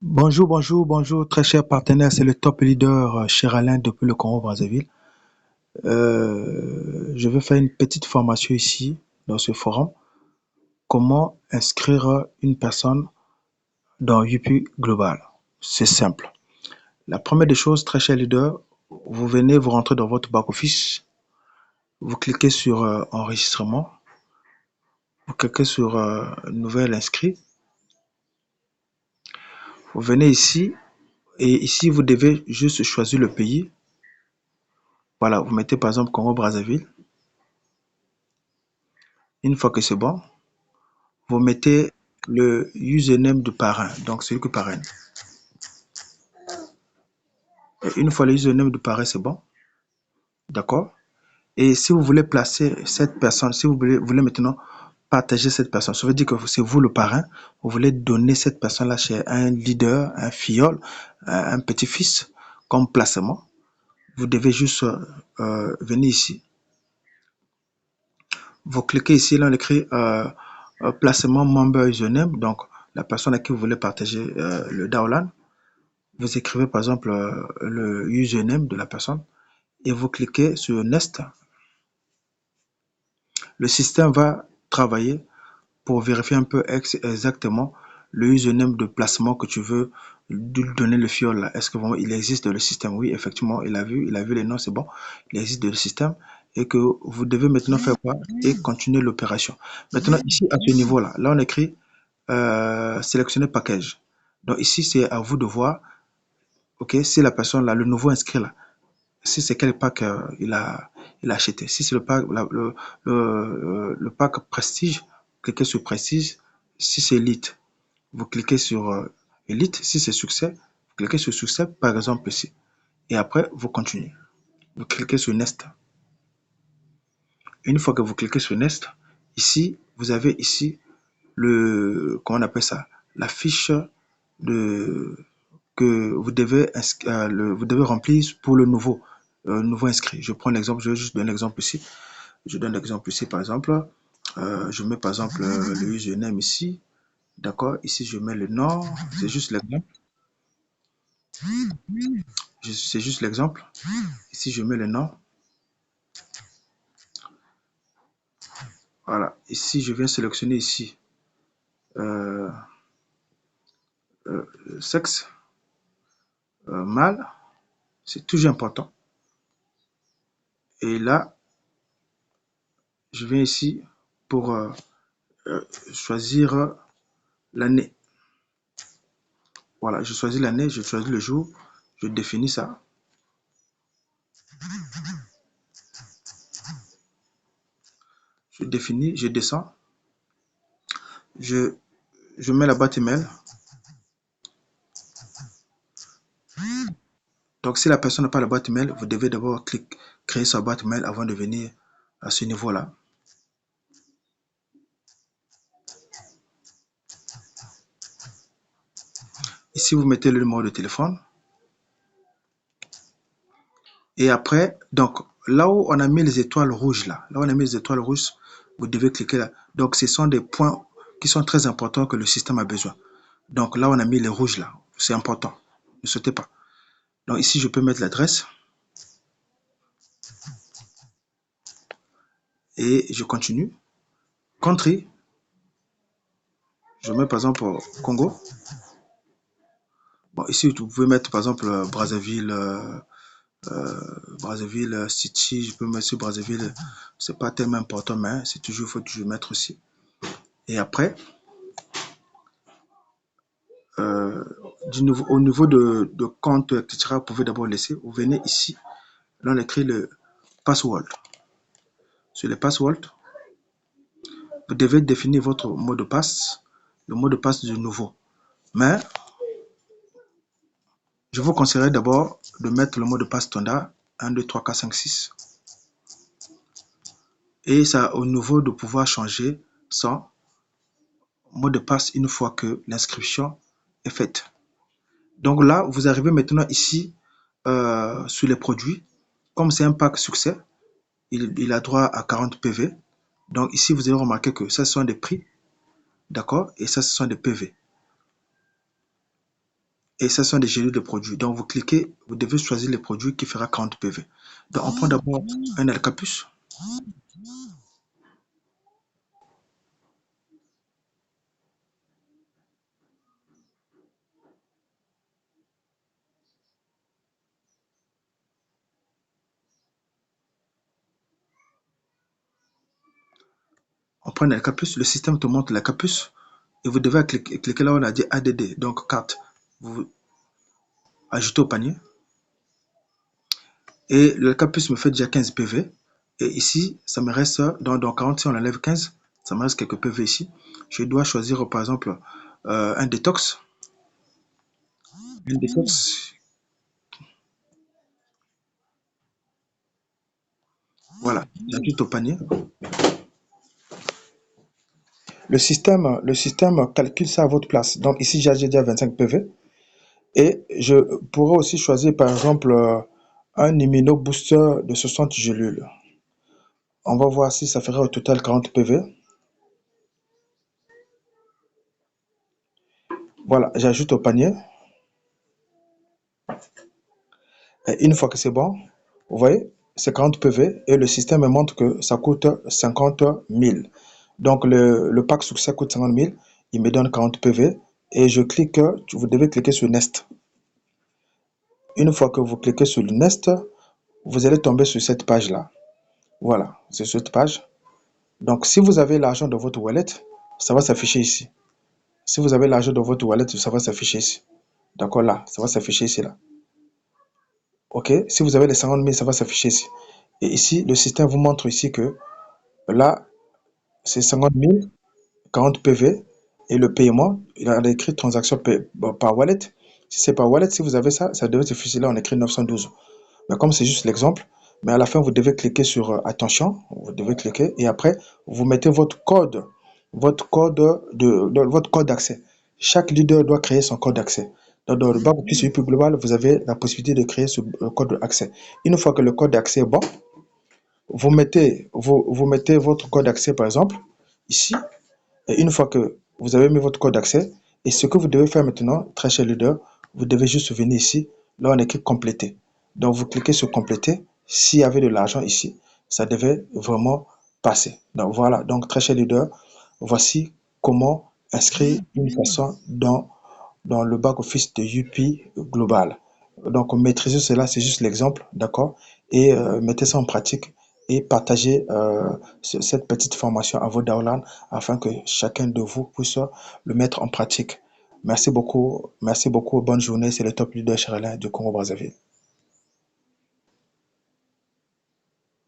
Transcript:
Bonjour, bonjour, bonjour, très cher partenaire, c'est le top leader, cher Alain, depuis le Congo-Brazzaville. Je vais faire une petite formation ici, dans ce forum. Comment inscrire une personne dans UP Global? C'est simple. La première des choses, très cher leader, vous venez, vous rentrez dans votre back-office, vous cliquez sur enregistrement, vous cliquez sur nouvel inscrit, vous venez ici, et ici, vous devez juste choisir le pays. Voilà, vous mettez par exemple Congo-Brazzaville. Une fois que c'est bon, vous mettez le username du parrain, donc celui qui parraine. Et une fois le username du parrain, c'est bon, d'accord? Et si vous voulez placer cette personne, si vous voulez maintenant partager cette personne, ça veut dire que c'est vous le parrain, vous voulez donner cette personne-là chez un leader, un filleul, un petit-fils, comme placement. Vous devez juste venir ici. Vous cliquez ici, là on écrit placement member username, donc la personne à qui vous voulez partager le download. Vous écrivez par exemple le username de la personne et vous cliquez sur Next. Le système va travailler pour vérifier un peu exactement le username de placement que tu veux lui donner le fiole là. Est-ce que vraiment il existe dans le système? Oui, effectivement, il a vu les noms, c'est bon, il existe dans le système et que vous devez maintenant faire quoi? Et continuer l'opération. Maintenant, ici à ce niveau-là, là on écrit sélectionner package. Donc ici, c'est à vous de voir, ok, si la personne là, le nouveau inscrit là, si c'est quel pack il a acheté. Si c'est le pack, le pack Prestige, cliquez sur Prestige. Si c'est Elite, vous cliquez sur Elite. Si c'est Succès, vous cliquez sur Succès, par exemple ici. Et après, vous continuez. Vous cliquez sur Next. Une fois que vous cliquez sur Next, ici, vous avez ici comment on appelle ça? La fiche de, que vous devez remplir pour le nouveau inscrit. Je prends l'exemple, je vais juste donner l'exemple ici. Je donne l'exemple ici, par exemple. Je mets par exemple le username ici. D'accord? Ici, je mets le nom. C'est juste l'exemple. C'est juste l'exemple. Ici, je mets le nom. Voilà. Ici, je viens sélectionner ici euh, sexe mâle. C'est toujours important. Et là, je viens ici pour choisir l'année. Voilà, je choisis l'année, je choisis le jour, je définis ça. Je définis, je descends, je, je mets la boîte email. Donc, si la personne n'a pas la boîte email, vous devez d'abord créer sa boîte email avant de venir à ce niveau-là. Ici, vous mettez le numéro de téléphone. Et après, donc, là où on a mis les étoiles rouges, là où on a mis les étoiles rouges, vous devez cliquer là. Donc, ce sont des points qui sont très importants que le système a besoin. Donc, là où on a mis les rouges, là, c'est important. Ne sautez pas. Donc, ici, je peux mettre l'adresse. Et je continue. Country, je mets par exemple Congo. Bon, ici, vous pouvez mettre par exemple Brazzaville, Brazzaville City. Je peux mettre sur Brazzaville. C'est pas tellement important, mais c'est toujours, faut toujours mettre aussi. Et après, euh, au niveau de compte, etc., vous pouvez d'abord laisser. Vous venez ici. Là, on écrit le password. Sur le password, vous devez définir votre mot de passe, le mot de passe du nouveau. Mais je vous conseillerais d'abord de mettre le mot de passe standard 1, 2, 3, 4, 5, 6. Et ça au niveau de pouvoir changer son mot de passe une fois que l'inscription est faite. Donc là, vous arrivez maintenant ici sur les produits. Comme c'est un pack succès, il a droit à 40 PV. Donc ici, vous allez remarquer que ça, ce sont des prix, d'accord? Et ça, ce sont des PV. et ce sont des gélules de produits. Donc, vous cliquez, vous devez choisir le produit qui fera 40 PV. Donc, on prend d'abord un Alcapus. On prend un Alcapus, le système te montre l'Alcapus et vous devez cliquer là où on a dit ADD, donc carte. Vous ajoutez au panier et l'Alcapus me fait déjà 15 PV. Et ici, ça me reste, dans 40, si on enlève 15, ça me reste quelques PV ici. Je dois choisir par exemple un détox. Un détox, voilà, j'ajoute au panier. Le système calcule ça à votre place. Donc ici, j'ai déjà 25 PV. Et je pourrais aussi choisir par exemple un immuno booster de 60 gélules. On va voir si ça ferait au total 40 PV. Voilà, j'ajoute au panier. Et une fois que c'est bon, vous voyez, c'est 40 PV et le système me montre que ça coûte 50 000. Donc le pack succès coûte 50 000, il me donne 40 PV et je clique, vous devez cliquer sur Nest. Une fois que vous cliquez sur le Nest, vous allez tomber sur cette page-là. Voilà, c'est cette page. Donc si vous avez l'argent dans votre wallet, ça va s'afficher ici. Si vous avez l'argent dans votre wallet, ça va s'afficher ici. D'accord, là, ça va s'afficher ici, là. OK? Si vous avez les 50 000, ça va s'afficher ici. Et ici, le système vous montre ici que là, c'est 50 000, 40 PV. Et le paiement, il a écrit transaction par wallet. Si c'est par wallet, si vous avez ça, ça devait s'afficher là, on écrit 912. Mais comme c'est juste l'exemple, mais à la fin, vous devez cliquer sur attention, vous devez cliquer et après, vous mettez votre code d'accès. Chaque leader doit créer son code d'accès. Donc, dans le bas plus global, vous avez la possibilité de créer ce code d'accès. Une fois que le code d'accès est bon, vous mettez votre code d'accès, par exemple, ici. Et une fois que vous avez mis votre code d'accès, et ce que vous devez faire maintenant, très cher leader, vous devez juste venir ici, là on écrit compléter. Donc vous cliquez sur compléter. S'il y avait de l'argent ici, ça devait vraiment passer. Donc voilà, donc très cher leader, voici comment inscrire une personne dans le back-office de UP Global. Donc maîtriser cela, c'est juste l'exemple, d'accord? Et mettez ça en pratique et partagez cette petite formation à vos downlines afin que chacun de vous puisse le mettre en pratique. Merci beaucoup, bonne journée. C'est le top leader Charles du Congo-Brazzaville.